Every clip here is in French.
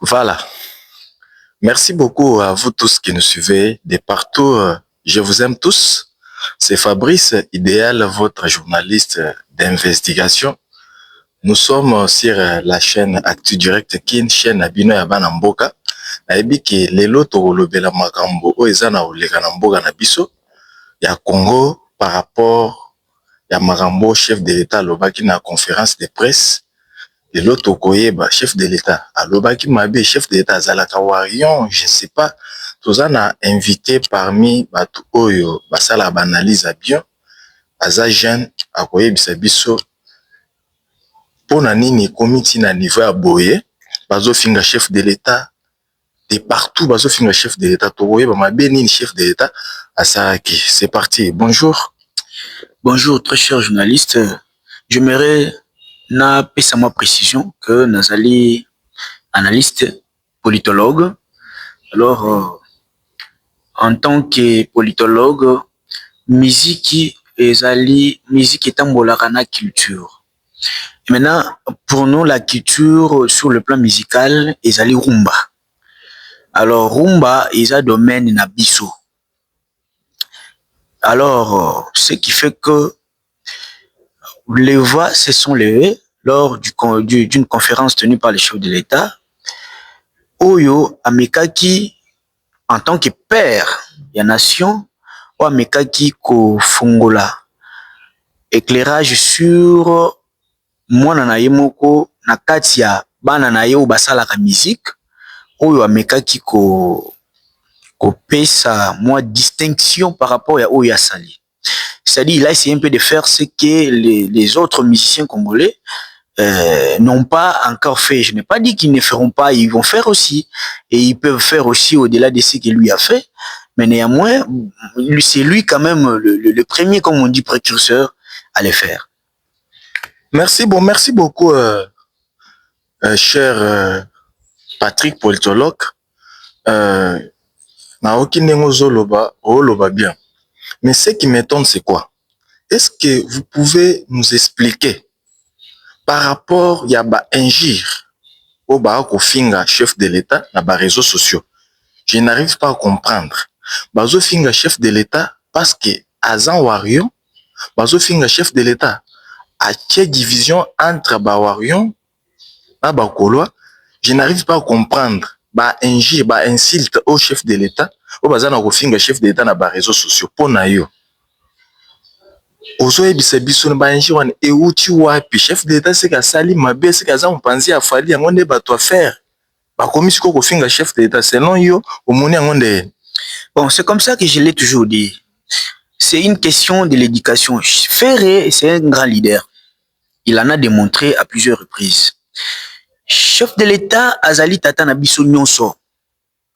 Voilà. Merci beaucoup à vous tous qui nous suivez de partout. Je vous aime tous. C'est Fabrice Idéal, votre journaliste d'investigation. Nous sommes sur la chaîne Actu Direct Kin, chaîne Abino ya bana mboka. Nayebi ke lelo tokolobela makambo oyo eza na oleka na mboka na biso ya Congo par rapport ya makambo chef de l'État alobaki na conférence de presse. Lelo tokoyeba chef de l'État alobaki mabe chef de l'État azalaka warion, je sais pas. Toza na invité parmi batu oyo basala ba analyse bien. Aza jeune akoyebisa biso pona nini komiti na niveau ya boye bazofinga chef de l'État de partout, bazofinga chef de l'État tokoyeba mabe nini chef de l'État asalaki. C'est parti. Bonjour. Bonjour, très cher journaliste. J'aimerais na pesa ma précision que Nazali analyste politologue. Alors, en tant que politologue, musique est un culture. Et maintenant, pour nous, la culture sur le plan musical est rumba. Alors, rumba est un domaine nabiso. Alors, ce qui fait que les voix se sont levées lors d'une conférence tenue par le chef de l'État. Oyo Amekaki, en tant que père de la nation, ou Amekaki ko fungola éclairage sur mwana na ye moko na kati ya bana na ye ou basalaka musique. Oyo Amekaki ko pesa moi distinction par rapport à Oyo Asali. C'est-à-dire, il a essayé un peu de faire ce que les autres musiciens congolais n'ont pas encore fait. Je n'ai pas dit qu'ils ne feront pas, ils vont faire aussi. Et ils peuvent faire aussi au-delà de ce qu'il lui a fait. Mais néanmoins, c'est lui quand même le premier, comme on dit, précurseur à le faire. Merci beaucoup, cher Patrick politologue. Naoki ndenge oloba bien. Mais ce qui m'étonne, c'est quoi? Est-ce que vous pouvez nous expliquer par rapport à ba injure au finga chef de l'État na ba réseaux sociaux? Je n'arrive pas à comprendre. Bazo finga chef de l'État parce que Azan Warion, bazo finga chef de l'État a quelle division entre ba Warion na ba Koloa? Je n'arrive pas à comprendre. Ba injure, ba insulte au chef de l'État, au bazana ko finga chef de l'État na ba réseaux sociaux pour na yo. Ozoyebisa biso na banji wana euti wapi chef d'État seka sali mabe seka za mpanzi afali yango nde bato affaire bakomisi ko kofinga chef d'État selon yo omoni yango nde. Bon, c'est comme ça que je l'ai toujours dit. C'est une question de l'éducation. Ferré, c'est un grand leader. Il en a démontré à plusieurs reprises. Chef de l'État azali tata na biso nyonso.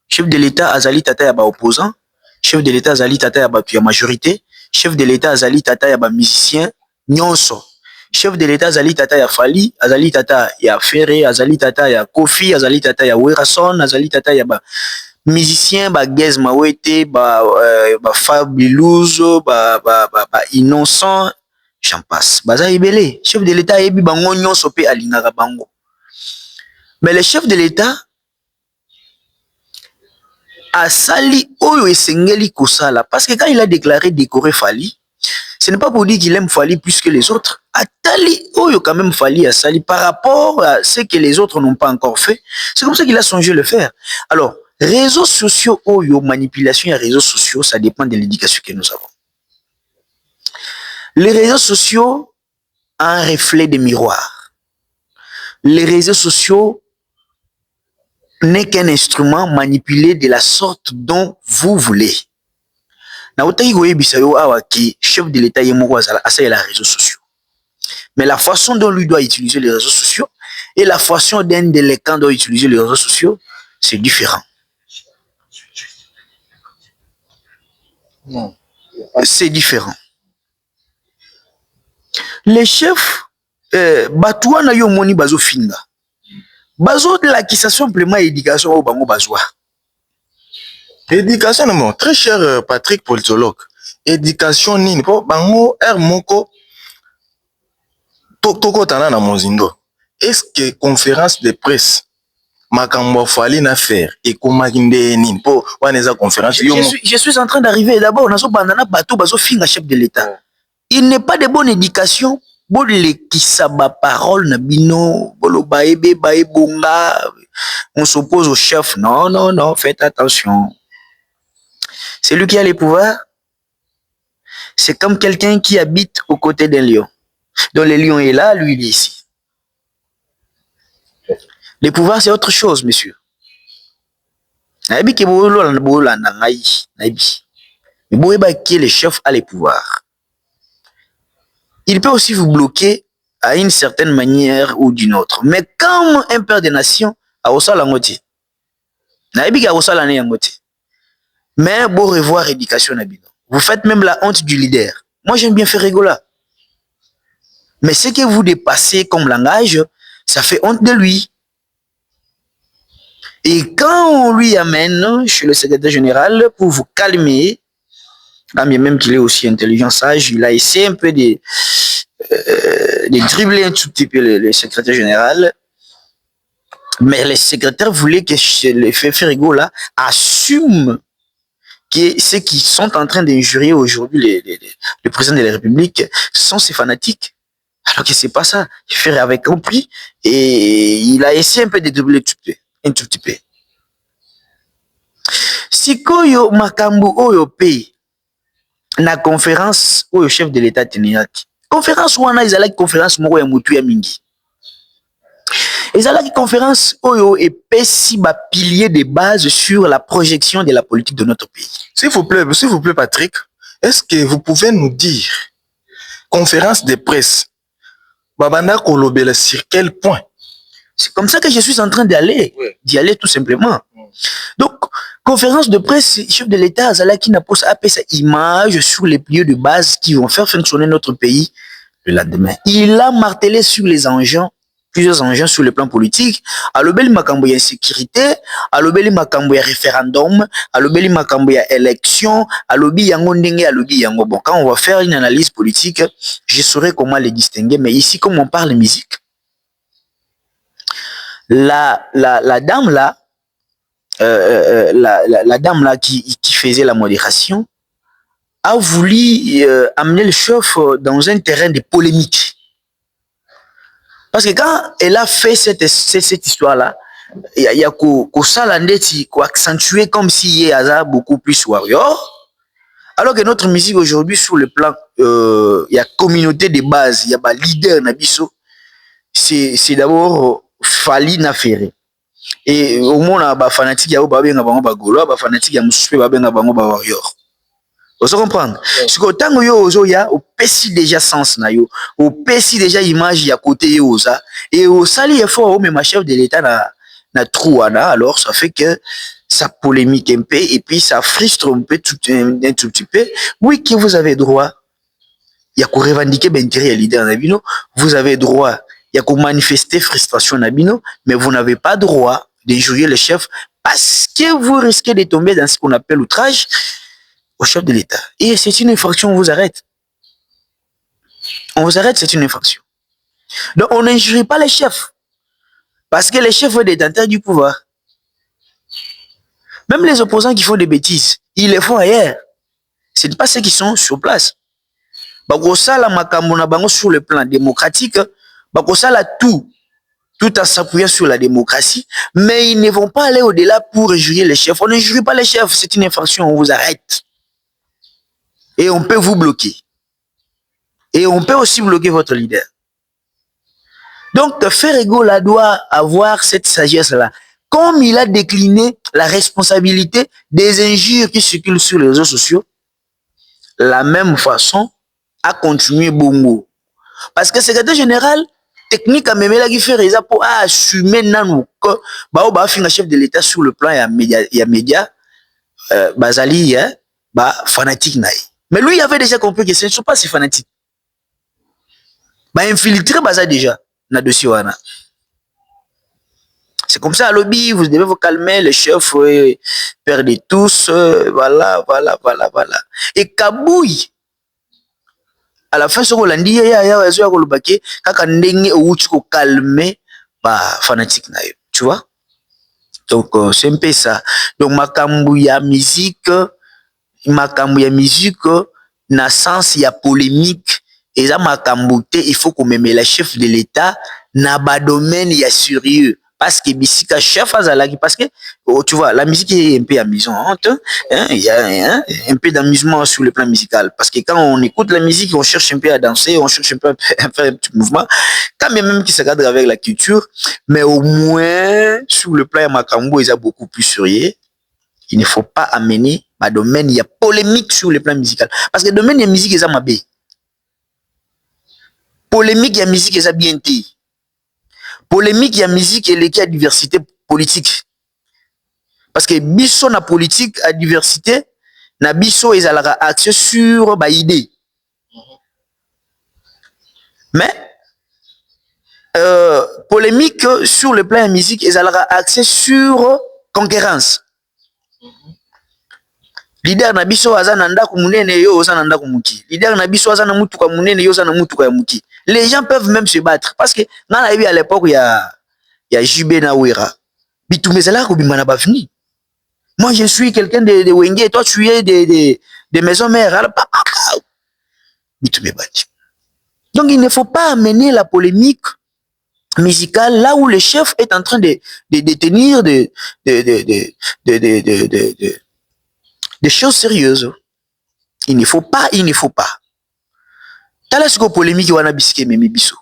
Chef de l'État azali tata ya ba opposant. Chef de l'État azali tata ya ba majorité. Chef de l'État azali tata ya ba musicien nyonso. Chef de l'État azali tata ya Fali, azali tata ya Ferré, azali tata ya Kofi, azali tata ya Werason, azali tata ya ba musicien ba Gez Mawete, ba Fabiluzo, ba Innocent, j'en passe. Baza ibele. Chef de l'État yebi bango nyonso pe alingaka bango. Mais le chef de l'État asali oyo esengeli kosala parce que quand il a déclaré décorer Fali, ce n'est pas pour dire qu'il aime Fali plus que les autres. Atali oyo quand même Fali asali par rapport à ce que les autres n'ont pas encore fait. C'est comme ça qu'il a songé le faire. Alors, réseaux sociaux oyo, manipulation et réseaux sociaux, ça dépend de l'éducation que nous avons. Les réseaux sociaux ont un reflet de miroir. Les réseaux sociaux n'est qu'un instrument manipulé de la sorte dont vous voulez. Na otaki koyebisa yo awa ki chef de l'État ye moko azala asa les réseaux sociaux. Mais la façon dont lui doit utiliser les réseaux sociaux et la façon d'un délinquant doit utiliser les réseaux sociaux, c'est différent. C'est différent. Les chefs batouana yo moni bazo finga. Bazo de la qui ça simplement éducation au bango bazwa. Éducation non, très cher Patrick politologue. Éducation nini po bango moko toko tana na mozindo. Est-ce que conférence de presse makambo fali na faire et comment ndeni po waneza conférence je suis en train d'arriver d'abord nazo bandana bateau bazo finga chef de l'état. Il n'est pas de bonne éducation bon les qui saba parole na bino bolo baebe baebonga on s'oppose au chef. Non non non, faites attention. C'est lui qui a les pouvoirs. C'est comme quelqu'un qui habite aux côtés d'un lion. Donc le lion est là, lui il est ici. Les pouvoirs, c'est autre chose, monsieur. Mais le chef a les pouvoirs. Il peut aussi vous bloquer à une certaine manière ou d'une autre. Mais comme un père de nation, mais beau revoir éducation. Vous faites même la honte du leader. Moi, j'aime bien faire rigoler. Mais ce que vous dépassez comme langage, ça fait honte de lui. Et quand on lui amène chez le secrétaire général pour vous calmer, quand bien même qu'il est aussi intelligent, sage, il a essayé un peu de dribbler un tout petit peu le secrétaire général. Mais le secrétaire voulait que le Ferrigo là assume que ceux qui sont en train d'injurier aujourd'hui le président de la République sont ces fanatiques. Alors que c'est pas ça. Ferrigo avait compris et il a essayé un peu de dribbler un tout petit peu. Sikoyo makambu oyo pe na conférence oyo chef de l'état teniraki. Conférence wana ezalaki conférence moko ya mutu ya mingi. Ezalaki conférence oyo epesi ba piliers de base sur la projection de la politique de notre pays. S'il vous plaît Patrick, est-ce que vous pouvez nous dire conférence de presse babanda kolobela sur quel point? C'est comme ça que je suis en train d'y aller tout simplement. Donc, conférence de presse, chef de l'État, Azalaki n'a pas sa image sur les piliers de base qui vont faire fonctionner notre pays le lendemain. Il a martelé sur les enjeux, plusieurs enjeux sur le plan politique. Alobeli makambo ya sécurité, alobeli makambo ya référendum, alobeli makambo ya élection, alobi yango ndenge, alobi yango. Bon, quand on va faire une analyse politique, je saurai comment les distinguer. Mais ici, comme on parle musique, la dame là, la dame là qui faisait la modération a voulu amener le chef dans un terrain de polémique. Parce que quand elle a fait cette histoire là, il y a accentuer comme s'il y a beaucoup plus warrior. Alors que notre musique aujourd'hui sur le plan, il y a communauté de base, il y a leader Nabiso, c'est d'abord Fali Naféré. Et au moins, les fanatiques, il y a des Gaulois, les fanatiques, il y a des warriors. Vous comprenez? Ce que tant que vous avez, vous pèsez déjà sens, vous pèsez déjà image, il y a côté yosa, et vous sali effort, mais ma chef de l'État n'a trop, alors ça fait que ça polémique un peu, et puis ça frustre un peu un tout petit peu. Oui, que vous avez droit, il y a qu'à revendiquer l'intérêt leader Nabino, vous avez droit. Il y a qu'à manifester frustration Nabino, mais vous n'avez pas droit d'injurier le chef parce que vous risquez de tomber dans ce qu'on appelle outrage au chef de l'État. Et c'est une infraction, on vous arrête. On vous arrête, c'est une infraction. Donc on n'injurie pas les chefs parce que les chefs sont détenteurs du pouvoir. Même les opposants qui font des bêtises, ils les font ailleurs. Ce n'est pas ceux qui sont sur place. Bakosala makambo na bango sur le plan démocratique, bakosala tout en s'appuyant sur la démocratie, mais ils ne vont pas aller au-delà pour injurier les chefs. On n'injurie pas les chefs, c'est une infraction, on vous arrête. Et on peut vous bloquer. Et on peut aussi bloquer votre leader. Donc, Ferrigo là doit avoir cette sagesse-là. Comme il a décliné la responsabilité des injures qui circulent sur les réseaux sociaux, la même façon a continué Bongo. Parce que le secrétaire général, technique à même qui fait raison pour assumer nanou que le chef de l'État sur le plan il y a média Bazali fanatique naï. Mais lui il avait déjà compris que ce ne sont pas si fanatiques. Infiltré Bazali déjà na dossier wana. C'est comme ça à lobby, vous devez vous calmer, le chef perdez tous, voilà. Et Kabouy à la fin, ce qu'on a dit, calmer fanatique. Tu vois? Donc c'est un peu ça. Donc makambu ya musique na sens ya polémique et ça makambu te, il faut qu'on meme la chef de l'État na ba domaine ya sérieux parce que bisika chef azalaki parce que oh, tu vois la musique est un peu amusante, hein, il y a hein, un peu d'amusement sur le plan musical parce que quand on écoute la musique on cherche un peu à danser, on cherche un peu à faire un petit mouvement quand même qui se cadre avec la culture, mais au moins sur le plan ya makambu il y a beaucoup plus sérieux. Il ne faut pas amener ma domaine, il y a polémique sur le plan musical. Parce que le domaine de la musique, c'est ma polémique, il y a musique, c'est bien été. Polémique, il y a musique, et il y a diversité politique. Parce que biso na politique, à diversité, na biso, ils ont accès sur ma idée. Mais, polémique sur le plan de la musique, ils ont accès sur concurrence. Leader na biso aza na ndako munene yo oza na ndako muki. Leader na biso aza na mutuka munene yo oza na mutuka ya muki. Les gens peuvent même se battre parce que na yebi à l'époque il y a JB na Wera. Bitumezala ko bimana ba fini. Moi je suis quelqu'un de Wenge, toi tu es de maison mère. Alors papa. Bitume bati. Donc il ne faut pas amener la polémique musicale là où le chef est en train de tenir des choses sérieuses. Il ne faut pas. T'as la polémique wana bisike memi biso.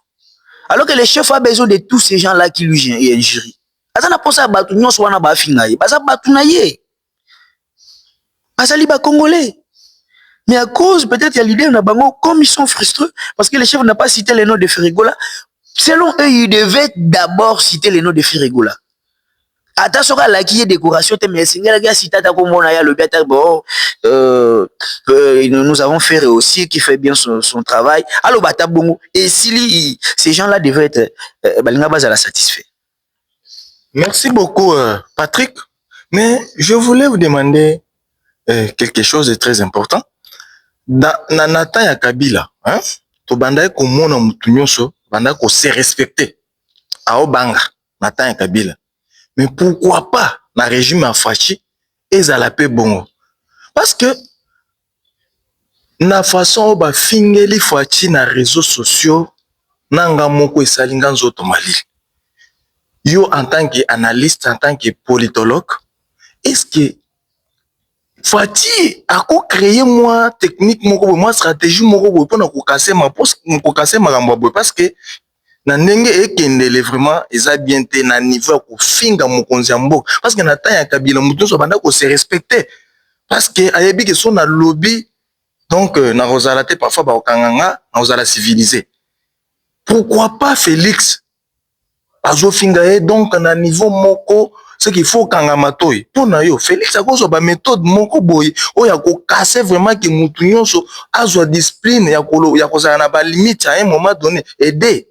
Alors que le chef a besoin de tous ces gens-là qui lui injurient. Azana posa batu nyonso wana ba finga ye. Baza batu na ye. Azali ba congolais. Mais à cause peut-être il y a l'idée na bango comme ils sont frustrés parce que le chef n'a pas cité le nom de Ferregola. Selon eux, il devait d'abord citer le nom de Ferregola. Attention à la qui est décoration, mais c'est une citata comme on a le biata bon. Nous avons fait aussi qui fait bien son travail. Alors bata bongo et si ces gens-là devaient être balinga bazala satisfait. Merci beaucoup Patrick. Mais je voulais vous demander quelque chose de très important. Na nata ya Kabila, hein? To banda ko mona mutu nyonso, banda ko se respecter. Ao banga nata ya Kabila. Mais pourquoi pas na régime à Fachi et la paix bongo? Parce que na façon ba fingeli Fachi na réseaux sociaux nanga moko esalinga nzoto mali. Yo en tant qu'analyste, en tant que politologue, est-ce que Fachi a créé moi technique moko moi stratégie moko pour na ko casser ma poste ko casser ma rambo parce que na ndenge ekendele vraiment eza bien te na niveau ko finga mokonzi mboka parce que na temps ya Kabila mutu so banda ko se respecter parce que ayebi que son na lobby donc na rozala te parfois ba okanganga na rozala civilisé. Pourquoi pas Félix azo finga e donc na niveau moko ce qu'il faut kanga matoi pour na yo Félix akozo ba méthode moko boy o ya ko casser vraiment que mutu nyonso azo discipline ya kozala na ba limite à un moment donné aider.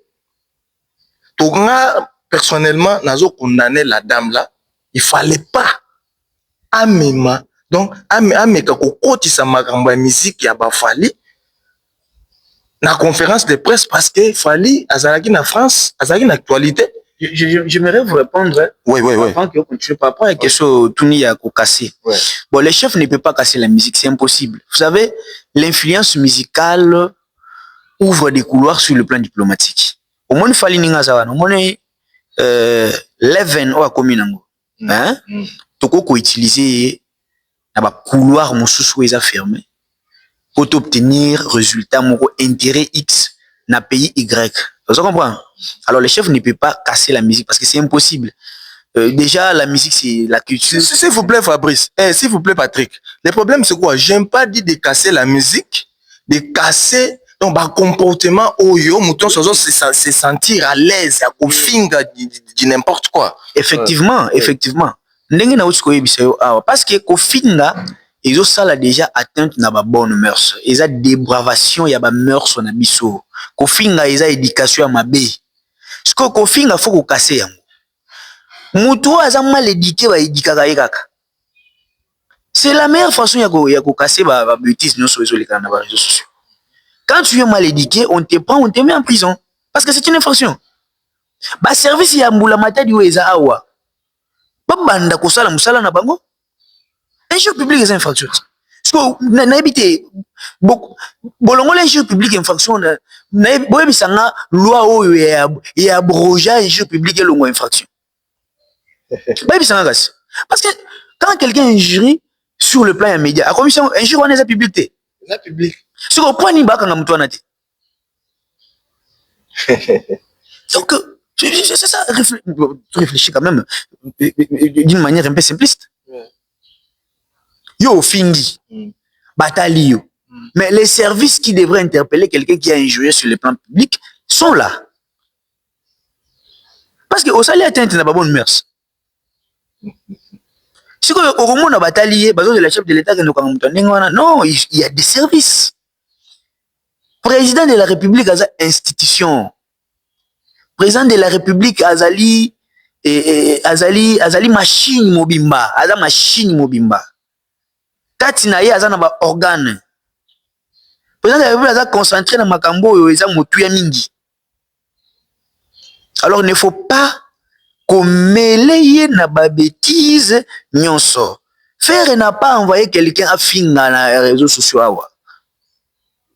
Donc, personnellement, nazo condamné la dame là. Il fallait pas. Amema. Donc, ameka kokoti sa makambo ya musique ya ba Fally. Na conférence de presse parce que Fally azalaki na France, azalaki na actualité. J'aimerais vous répondre. Oui. Avant que vous continuez par rapport à quelque chose Tuni a casser. Bon, le chef ne peut pas casser la musique, c'est impossible. Vous savez, l'influence musicale ouvre des couloirs sur le plan diplomatique. Au moins Fally ninga zawana au moins Leven o akomi nango hein toko ko utiliser na ba couloir mosusu eza fermé pour obtenir résultat moko intérêt X na pays Y. Vous comprenez? Alors le chef ne peut pas casser la musique parce que c'est impossible. Déjà la musique c'est la culture. S'il vous plaît Fabrice, s'il vous plaît Patrick. Le problème c'est quoi? J'aime pas dire de casser la musique, de casser donc bah comportement oyo mouton sozo se sentir à l'aise à kofinga di n'importe quoi. Effectivement. Ndenge na utiko yebisa yo awa parce que kofinga ezo sala déjà atteinte na ba bonne mœurs. Eza dépravation ya ba mœurs na biso. Kofinga eza éducation ya mabe. Siko kofinga faut ko casser yango. Mutu aza mal éduqué ba édikaka yekaka. C'est la meilleure façon ya ko casser ba bêtises nyonso ezo lekana na ba réseaux sociaux. Quand tu es mal éduqué, on te prend, on te met en prison. Parce que c'est une infraction. Bah, service ya mbula matadi weza awa. banda kosala musala na bango. Injure publique est infraction. Parce que n'habité bolongo l'injure publique infraction boyebisanga loi oyo ya abroger injure publique longo infraction. Boyebisanga kasi. Parce que quand quelqu'un injurie sur le plan média, la commission injure on est publicité. Na public. Ce qu'on point ni bakanga mutu anati. Donc c'est ça réfléchir quand même d'une manière un peu simpliste. Yo fingi batali yo. Mais les services qui devraient interpeller quelqu'un qui a injurié sur le plan public sont là. Parce que au salaire atteint n'a pas bonne mœurs. Si au moment on batali bazo de la chef de l'État que nous non, il y a des services. Président de la République a institution. Président de la République azali machine mobimba, aza machine mobimba. Kati na ye aza na ba organe. Président de la République aza concentré na makambo oyo eza motu ya mingi. Alors il ne faut pas qu'on mêle na ba bêtise nyonso. Faire n'a pas envoyé quelqu'un à finga na réseaux sociaux awa.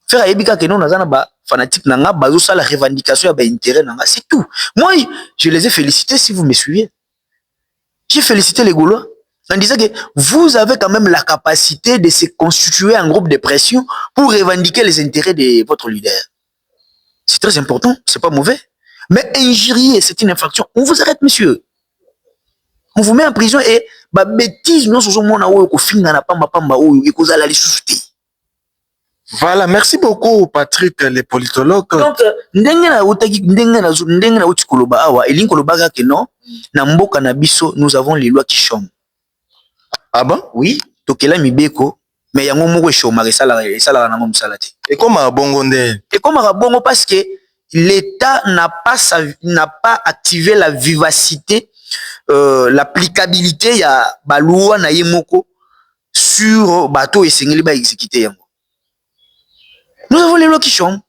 Faire ebika que non aza na ba fanatique nanga bazo ça la revendication ya ba intérêt nanga, c'est tout. Moi je les ai félicités si vous me suivez. J'ai félicité les Gaulois en disant que vous avez quand même la capacité de se constituer en groupe de pression pour revendiquer les intérêts de votre leader. C'est très important, c'est pas mauvais. Mais injurier, c'est une infraction. On vous arrête, monsieur. On vous met en prison et bah bêtise non sur mon awo ko finga na pamba pamba oyo ekozala lisusuté. Voilà, merci beaucoup Patrick le politologue. Donc ndenge na uti koloba awa elingi koloba que non na mboka na biso nous avons les lois qui chôment. Ah bon? Oui, tokela mibeko mais yango moko chôma esala na ngom salati. Et comment bongo nde? Et comment bongo parce que l'État n'a pas activé la vivacité, l'applicabilité ya balua na yemoko sur bateau et sengeli ba exécuter yango. Nous avons les lois qui chôment.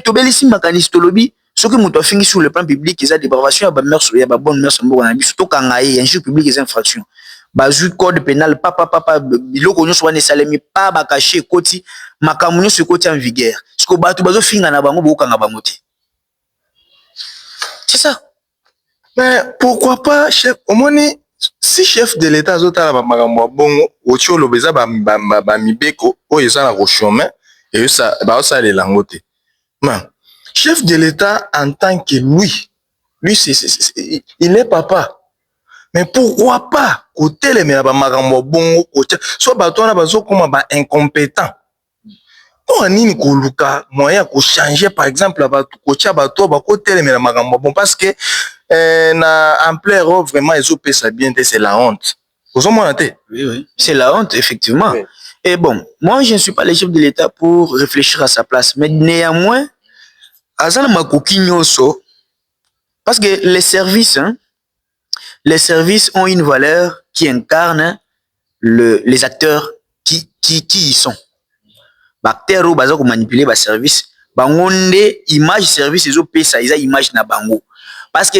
Tobelisi makanisi tolobi soki muto fingi sur le plan public ils a dépravation ya ba mœurs ya ba bonne mœurs mboka na biso to kanga ye injure publique les infractions. Bazu code pénal papa biloko nyonso wana esalemi pa ba caché koti makambo nyonso ekoti en vigueur. Siko bato bazo finga na bango bokanga bango te. C'est ça. Mais pourquoi pas chef omoni si chef de l'État azotala ba makambo bongo ocho lobeza ba mibeko oyo ezala ko chemin et ça ba osala lango te. Mais chef de l'État en tant que lui il est papa. Mais pourquoi pas côté les mais ba makambo bongo côté soit bato na bazo comme ba incompétent. Pour nini ko luka moyen ko changer par exemple bato côté bato ba côté les mais makambo bon parce que na ampleur vraiment ils ont ça bien c'est la honte. Vous en monter? Oui. C'est la honte effectivement. Oui. Et bon, moi je ne suis pas le chef de l'État pour réfléchir à sa place mais néanmoins azana makoki nyoso parce que les services ont une valeur qui incarne les acteurs qui y sont. Acteurs ou bazo ko manipuler ba service bangonde image service ezo pesa eza image na bango parce que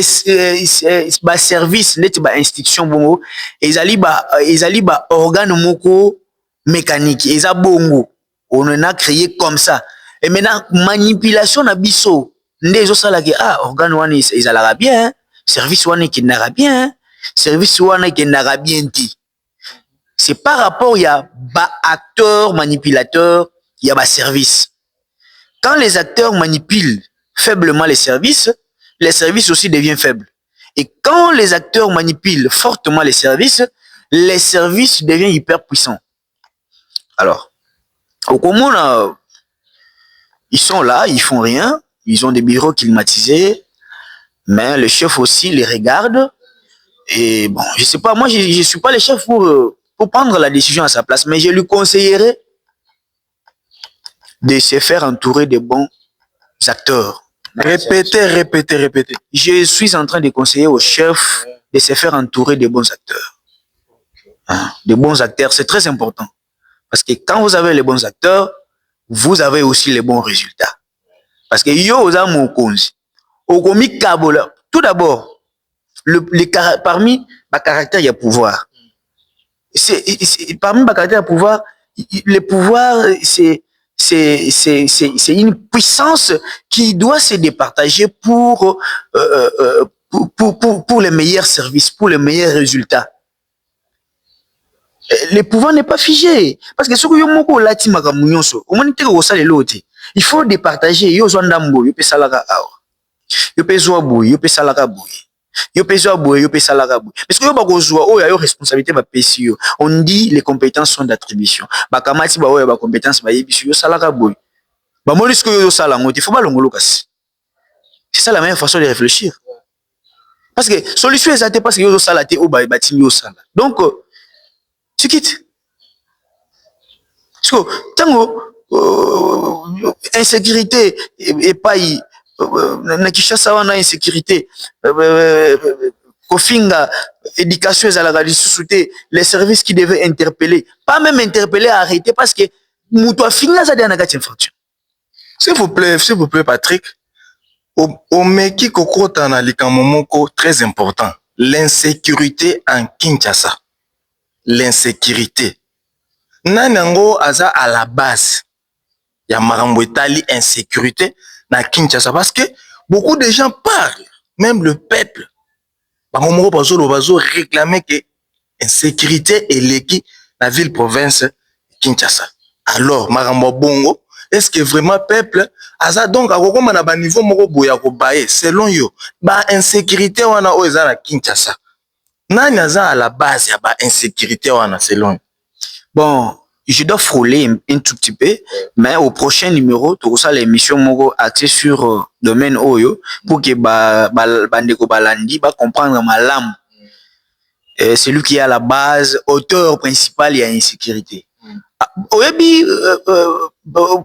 ba service net ba institution bongo ezali ba organe moko mécanique eza bongo on a créé comme ça et maintenant manipulation na biso nde ezo sala ke organe wana ezala bien service wana qui n'a bien service wana qui n'a bien dit c'est par rapport ya ba acteur manipulateur il y a ba service. Quand les acteurs manipulent faiblement les services aussi deviennent faibles. Et quand les acteurs manipulent fortement les services deviennent hyper puissants. Alors, au commun, ils sont là, ils font rien, ils ont des bureaux climatisés, mais le chef aussi les regarde. Et bon, je sais pas, moi je suis pas le chef pour prendre la décision à sa place, mais je lui conseillerais de se faire entourer de bons acteurs. Répétez. Je suis en train de conseiller au chef de se faire entourer de bons acteurs. De bons acteurs, c'est très important. Parce que quand vous avez les bons acteurs, vous avez aussi les bons résultats. Parce que yo oza mokonzi. Okomi kabola. Tout d'abord, parmi les caractères, il y a pouvoir. Parmi les caractères, il y a pouvoir. Le pouvoir, c'est une puissance qui doit se départager pour les meilleurs services, pour les meilleurs résultats. Le pouvoir n'est pas figé. Parce que ce que il faut départager. Yo Zwandambo, yo pe salaka awa. Yo pe Zwaboui, yo pe salaka boui. Yo pe Zwaboui, yo pe salaka boui. Parce que yo bako zwa, oh ya yo responsabilité ba PCO. On dit les compétences sont d'attribution. Bakamati ba oya ba compétences ba yebisu yo salaka boui. Ba monis ko yo salango, il faut pas l'ongolo kasi. C'est ça la meilleure façon de réfléchir. Parce que solution exacte parce que yo salate o ba batimi yo sala. Donc tu quittes. Parce que tango insécurité et pas na Kinshasa wana insécurité kofinga éducation ezalaka lisusu te les services qui devaient interpeller pas même interpeller arrêter parce que mutu afinga aza na kati infraction. S'il vous plaît Patrick, omeki kokota na likambo moko très important, l'insécurité en Kinshasa. L'insécurité nani yango aza à la base ya makambo etali insécurité na Kinshasa, parce que beaucoup de gens parlent, même le peuple bango moko bazo réclamer que insécurité eleki na ville province Kinshasa. Alors makambo bongo, est-ce que vraiment peuple aza donc akokoma na ba niveau moko boya ko baye selon yo ba insécurité wana o eza na Kinshasa? Nani aza à la base ya ba insécurité wana selon yo? Bon, je dois frôler un tout petit peu, mais au prochain numéro, tout ça, l'émission Mogo axée sur domaine Oyo, pour que Bandeko Balandi va comprendre ma lame. C'est lui qui est à la base, auteur principal, il y a insécurité.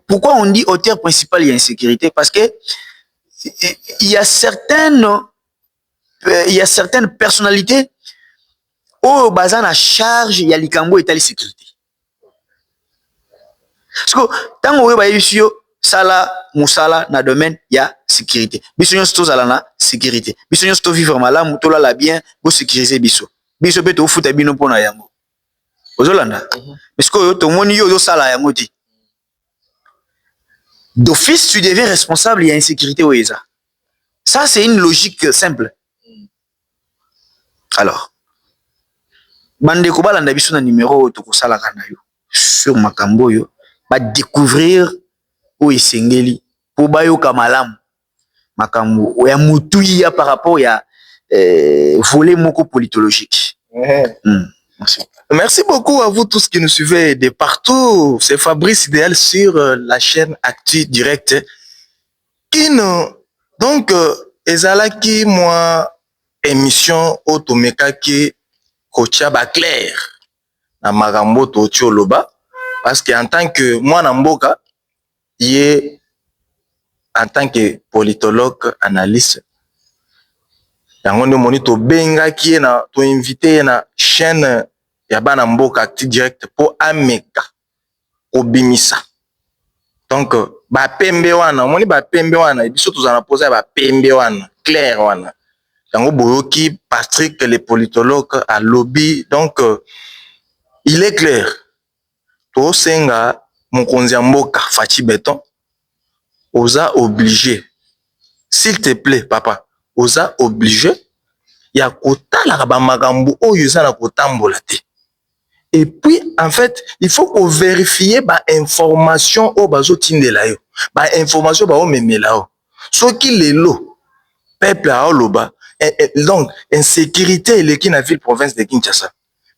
Pourquoi on dit auteur principal, il y a insécurité? Parce que il y a certaines personnalités au bazan à charge, il y a l'ikambo et la sécurité. Parce que tant que vous avez sala musala na domaine ya sécurité. Biso nyonso tozala na sécurité. Biso nyonso to vivre malamu to la bien, bo sécuriser biso. Biso pe to futa bino pona yango. Ozolanda. Parce que to moni yo sala yango ti. D'office tu deviens responsable, il y a insécurité oeza. Ça c'est une logique simple. Alors bande ko balanda biso na numéro to kosala kana yo sur makambo yo. Va découvrir où il s'engeli pour bayoka malamu makambo ya mutuya par rapport ya volet moko politologique. Merci. Merci beaucoup à vous tous qui nous suivez de partout. C'est Fabrice Idéal sur la chaîne Actu Direct qui nous donc ezalaki moi émission otomeka ki kocha ba clair na makambo to tioloba. Parce qu'en tant que moi Namboka, il est en tant que politologue, analyste, yango nde moni to benga ki na to invité na chaîne ya bana Mboka Actu Direct pour ameka obimisa. Donc ba pembe wana, moni ba pembe wana, biso tozana poser ba pembe wana, clair wana. Yango boyoki Patrick le politologue à lobby, donc il est clair. To senga mokonzi mboka Fachi Beton oza obligé, s'il te plaît papa, oza obligé ya kotala ba makambo oyo za na kotambola te. Et puis en fait il faut qu'on vérifie ba information o bazo tindela yo, ba information ba o memela o soki lelo peuple a oloba donc insécurité eleki na ville province de Kinshasa.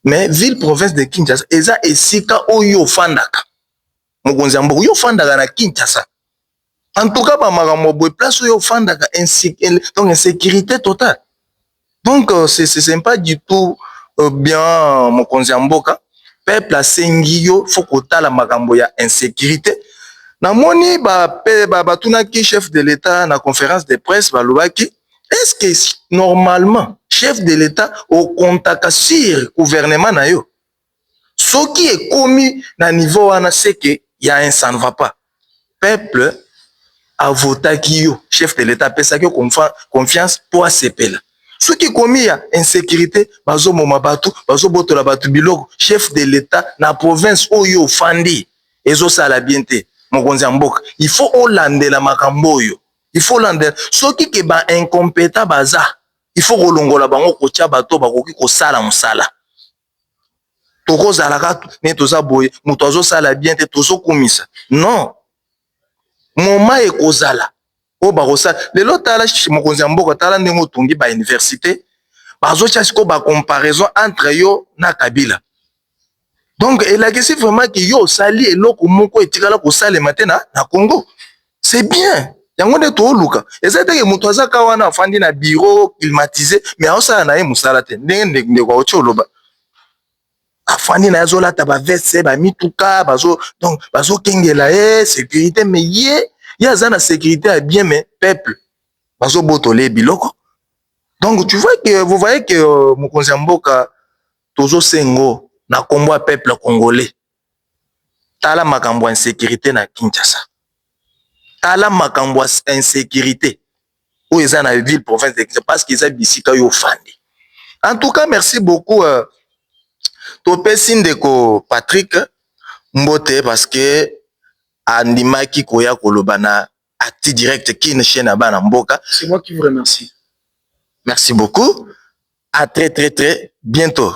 Mais ville province de Kinshasa eza esika oyo fandaka mokonzi mboka yo fandaka na Kinshasa. En tout cas ba makambo boy place oyo fandaka donc insécurité totale. Donc c'est pas du tout bien mokonzi mboka peuple a sengi yo faut kotala makambo ya insécurité. Na moni ba tunaki chef de l'État na conférence de presse ba lobaki est-ce que normalement chef de l'État au contact sur gouvernement na yo ce qui est commis na niveau wana c'est que y a un ça ne va pas peuple a voté qui yo chef de l'État pesa que confiance pour ACPL Ce qui commis ya insécurité, bazo moma batu, bazo botola batu biloko, chef de l'État na province oyo fandi, ezo sala bien te. Mokonzi ya mboka, il faut olandela makambo oyo. Il faut landela. Soki ke ba incompétent baza, il faut kolongola bango kotia bato bakoki kosala musala. Toko zalaka ne toza boye, muto azo sala bien te tozo kumisa. Non. Moma ekozala. O barosa lelo tala mokonzi ya mboka tala ndenge otungi ba université bazo tia siko ba comparaison entre yo na Kabila. Donc elakisi vraiment que yo sali eloko moko etikala ko salema te na Congo. C'est bien. Yango nde to luka. Ezate ke muto azaka wana afandi na bureau climatisé mais osala na ye musala te. Ndenge kwa ocholoba. Afandi na yazo lata ba veste ba mituka bazo donc bazo kengela sécurité mais yaza na sécurité à bien mais peuple bazo botole biloko. Donc tu vois que vous voyez que mokonzi ya mboka tozo sengo na kombo ya peuple congolais. Tala makambo insécurité na Kinshasa. Tala makambo insécurité où eza na ville province de Kinshasa parce qu'ils a bisika yo fandi. En tout cas merci beaucoup topesi ndeko Patrick Mbote parce que andimaki koya koloba na acte direct qui ne chaîne bana mboka. C'est moi qui vous remercie. Merci beaucoup. À très bientôt.